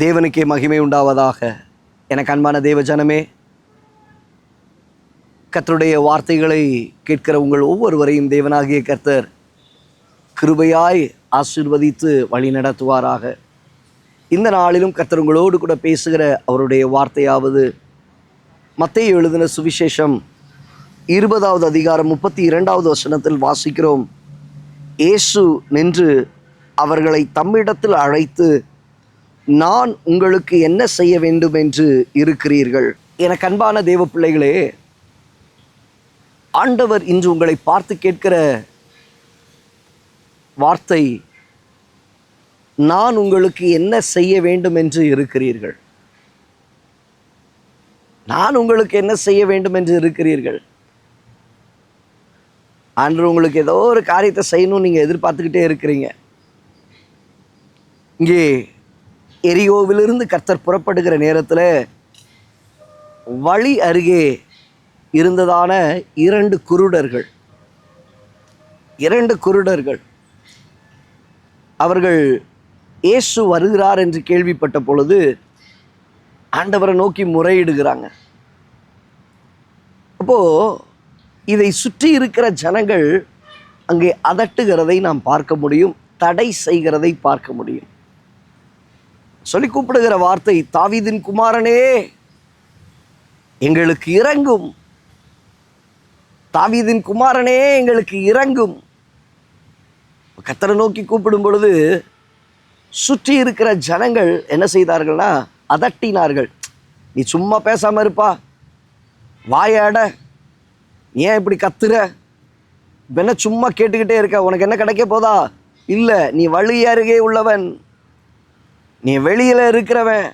தேவனுக்கே மகிமை உண்டாவதாக. எனக்கு அன்பான தேவ ஜனமே, கர்த்தருடைய வார்த்தைகளை கேட்கிற உங்கள் ஒவ்வொருவரையும் தேவனாகிய கர்த்தர் கிருபையாய் ஆசீர்வதித்து வழி நடத்துவாராக. இந்த நாளிலும் கர்த்தர் உங்களோடு கூட பேசுகிற அவருடைய வார்த்தையாவது மத்தேயு எழுதின சுவிசேஷம் 20வது அதிகாரம் 32வது வசனத்தில் வாசிக்கிறோம். இயேசு நின்று அவர்களை தம்மிடத்தில் அழைத்து, நான் உங்களுக்கு என்ன செய்ய வேண்டும் என்று இருக்கிறீர்கள்? எனக்கு அன்பான தேவ பிள்ளைகளே, ஆண்டவர் இன்று உங்களை பார்த்து கேட்கிற வார்த்தை, நான் உங்களுக்கு என்ன செய்ய வேண்டும் என்று இருக்கிறீர்கள்? நான் உங்களுக்கு என்ன செய்ய வேண்டும் என்று இருக்கிறீர்கள்? ஆண்டவர் உங்களுக்கு ஏதோ ஒரு காரியத்தை செய்யணும்னு நீங்கள் எதிர்பார்த்துக்கிட்டே இருக்கிறீங்க. இங்கே எரிகோவிலிருந்து கர்த்தர் புறப்படுகிற நேரத்தில் வழி அருகே இருந்ததான இரண்டு குருடர்கள் அவர்கள் இயேசு வருகிறார் என்று கேள்விப்பட்ட பொழுது ஆண்டவரை நோக்கி முறையிடுகிறாங்க. அப்போது இதை சுற்றி இருக்கிற ஜனங்கள் அங்கே அதட்டுகிறதை நாம் பார்க்க முடியும், தடை செய்கிறதை பார்க்க முடியும். சொல்லி கூப்பிடுகிற வார்த்தை, தாவீதின் குமாரனே எங்களுக்கு இரங்கும், தாவீதின் குமாரனே எங்களுக்கு இரங்கும். கர்த்தரை நோக்கி கூப்பிடும் பொழுது சுற்றி இருக்கிற ஜனங்கள் என்ன செய்தார்கள்னா அதட்டினார்கள். நீ சும்மா பேசாம இருப்பா, வாயாட, ஏன் இப்படி கத்துற? என்ன சும்மா கேட்டுக்கிட்டே இருக்க? உனக்கு என்ன கிடைக்க போதா? இல்லை, நீ வழி அருகே உள்ளவன், நீ வெளியில் இருக்கிறவன்,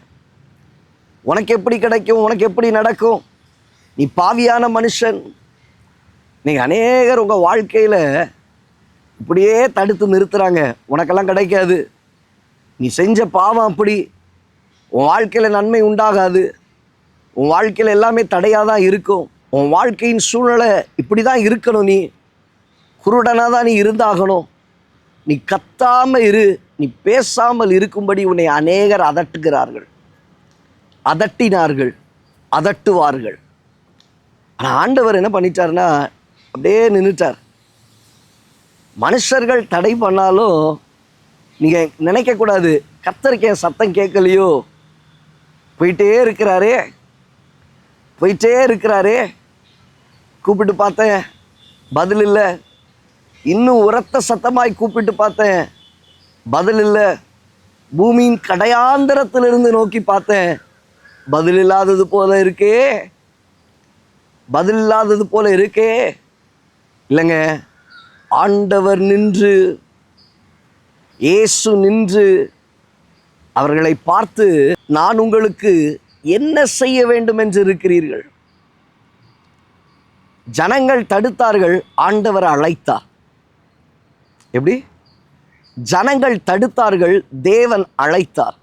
உனக்கு எப்படி கிடைக்கும்? உனக்கு எப்படி நடக்கும்? நீ பாவியான மனுஷன். நீங்கள் அநேகர் உங்கள் வாழ்க்கையில் இப்படியே தடுத்து நிறுத்துகிறாங்க. உனக்கெல்லாம் கிடைக்காது, நீ செஞ்ச பாவம் அப்படி, உன் வாழ்க்கையில் நன்மை உண்டாகாது, உன் வாழ்க்கையில் எல்லாமே தடையாக தான் இருக்கும், உன் வாழ்க்கையின் சூழ்நிலை இப்படி தான் இருக்கணும், நீ குருடனாக தான் நீ இருந்தாகணும், நீ கத்தாமல் இரு, நீ பேசாமல் இருக்கும்படி உன்னை அநேகர் அதட்டுகிறார்கள், அதட்டினார்கள், அதட்டுவார்கள். ஆனால் ஆண்டவர் என்ன பண்ணிட்டார்னா அப்படியே நின்றுட்டார். மனுஷர்கள் தடை பண்ணாலும் நீங்கள் நினைக்கக்கூடாது, கர்த்தருக்கு என் சத்தம் கேட்கலையோ, போயிட்டே இருக்கிறாரே, கூப்பிட்டு பார்த்தேன் பதில் இல்லை, இன்னும் உரத்த சத்தமாய் கூப்பிட்டு பார்த்தேன் பதில் இல்லை, பூமியின் கடையாந்தரத்திலிருந்து நோக்கி பார்த்தேன் பதில் இல்லாதது போல இருக்கே. இல்லைங்க, ஆண்டவர் நின்று, இயேசு நின்று அவர்களை பார்த்து, நான் உங்களுக்கு என்ன செய்ய வேண்டும் என்று இருக்கிறீர்கள்? ஜனங்கள் தடுத்தார்கள், ஆண்டவர் அழைத்தார். எப்படி? ஜனங்கள் தடுத்தார்கள், தேவன் அழைத்தார்.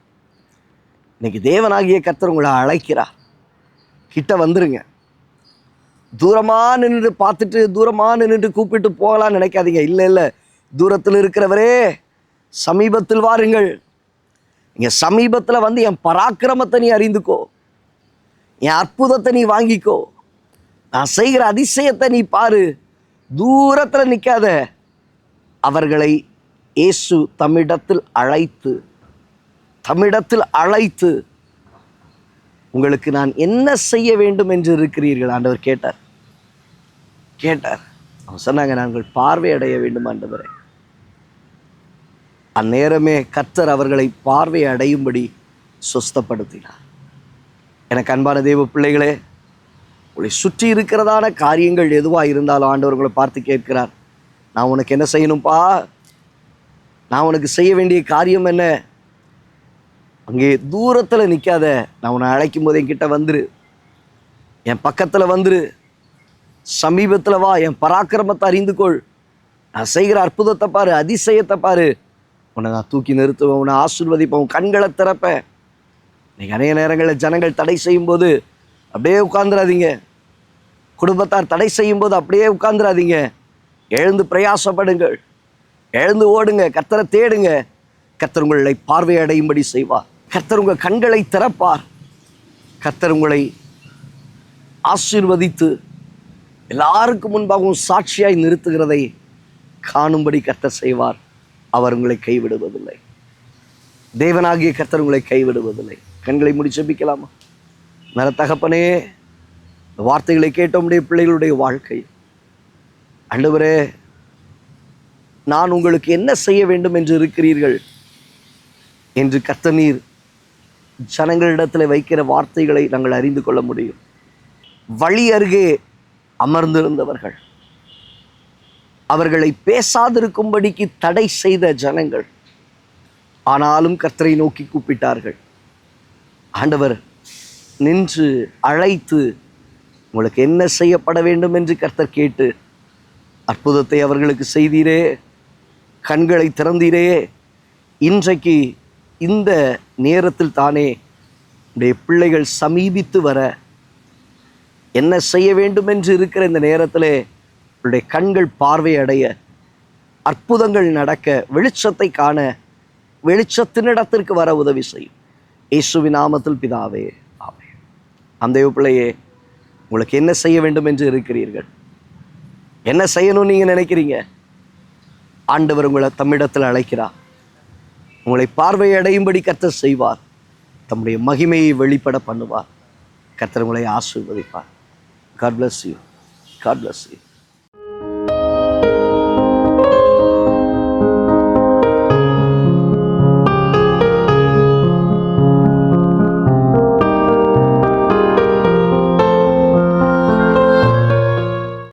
இன்னைக்கு தேவனாகிய கர்த்தர் உங்களை அழைக்கிறார். கிட்ட வந்துருங்க. தூரமாக நின்று பார்த்துட்டு, தூரமாக நின்று கூப்பிட்டு போகலான்னு நினைக்காதீங்க. இல்லை, தூரத்தில் இருக்கிறவரே சமீபத்தில் வாருங்கள். இங்கே சமீபத்தில் வந்து என் பராக்கிரமத்தை நீ அறிந்துக்கோ, என் அற்புதத்தை நீ வாங்கிக்கோ, நான் செய்கிற அதிசயத்தை நீ பாரு. தூரத்தில் நிற்காத. அவர்களை இயேசு தம்மிடத்தில் அழைத்து உங்களுக்கு நான் என்ன செய்ய வேண்டும் என்று இருக்கிறீர்கள்? ஆண்டவர் கேட்டார். அவங்க சொன்னாங்க, நாங்கள் பார்வையடைய வேண்டும் ஆண்டவரே. அந்நேரமே கர்த்தர் அவர்களை பார்வை அடையும்படி சுஸ்தப்படுத்தினார். எனக்கு அன்பான தேவ பிள்ளைகளே, உங்களை சுற்றி இருக்கிறதான காரியங்கள் எதுவாக இருந்தாலும் ஆண்டவர் உங்களை பார்த்து கேட்கிறார், நான் உனக்கு என்ன செய்யணும்ப்பா? நான் உனக்கு செய்ய வேண்டிய காரியம் என்ன? அங்கே தூரத்தில் நிற்காத, நான் உன்னை அழைக்கும் போது என்கிட்ட வந்துரு, என் பக்கத்தில் வந்துரு, சமீபத்தில் வா, என் பராக்கிரமத்தை அறிந்து கொள், நான் செய்கிற அற்புதத்தை பாரு, அதிசயத்தை பாரு, உன்னை நான் தூக்கி நிறுத்துவேன், உன்னை ஆசீர்வதிப்பேன், கண்களை திறப்பேன். நீங்கள் அநேக நேரங்களில் ஜனங்கள் தடை செய்யும்போது அப்படியே உட்கார்ந்துடாதீங்க. குடும்பத்தார் தடை செய்யும்போது அப்படியே உட்கார்ந்துடாதீங்க. எழுந்து பிரயாசப்படுங்கள், எழுந்து ஓடுங்க, கர்த்தரை தேடுங்க. கர்த்தர் உங்களை பார்வையடையும்படி செய்வார். கர்த்தர் உங்கள் கண்களை திறப்பார். கர்த்தர் உங்களை ஆசீர்வதித்து எல்லாருக்கும் முன்பாகவும் சாட்சியாய் நிறுத்துகிறதை காணும்படி கர்த்தர் செய்வார். அவர் உங்களை கைவிடுவதில்லை. தேவனாகிய கர்த்தர் உங்களை கைவிடுவதில்லை. கண்களை மூடி ஜெபிக்கலாமா? நல்ல தகப்பனே, வார்த்தைகளை கேட்ட உம்முடைய பிள்ளைகளுடைய வாழ்க்கை, ஆண்டவரே, நான் உங்களுக்கு என்ன செய்ய வேண்டும் என்று இருக்கிறீர்கள் என்று கர்த்தர் நீர் ஜனங்களிடத்தில் வைக்கிற வார்த்தைகளை நாங்கள் அறிந்து கொள்ள முடியும். வழி அருகே அமர்ந்திருந்தவர்கள், அவர்களை பேசாதிருக்கும்படிக்கு தடை செய்த ஜனங்கள், ஆனாலும் கர்த்தரை நோக்கி கூப்பிட்டார்கள். ஆண்டவர் நின்று அழைத்து உங்களுக்கு என்ன செய்யப்பட வேண்டும் என்று கர்த்தர் கேட்டு அற்புதத்தை அவர்களுக்கு செய்தீரே, கண்களை திறந்தீரே. இன்றைக்கு இந்த நேரத்தில் தானே உடைய பிள்ளைகள் சமீபித்து வர என்ன செய்ய வேண்டும் என்று இருக்கிற இந்த நேரத்திலே உடைய கண்கள் பார்வை அடைய, அற்புதங்கள் நடக்க, வெளிச்சத்தை காண, வெளிச்சத்தினிடத்திற்கு வர உதவி செய்யும். இயேசுவின் நாமத்தில் பிதாவே, ஆமென். அந்த பிள்ளையே, உங்களுக்கு என்ன செய்ய வேண்டும் என்று இருக்கிறீர்கள்? என்ன செய்யணும்னு நீங்கள் நினைக்கிறீங்க? ஆண்டவர் உங்களை தம்மிடத்தில் அழைக்கிறார். உங்களை பார்வையடையும்படி கர்த்தர் செய்வார். தம்முடைய மகிமையை வெளிப்பட பண்ணுவார். கர்த்தர் உங்களை ஆசீர்வதிப்பார். God bless you. God bless you.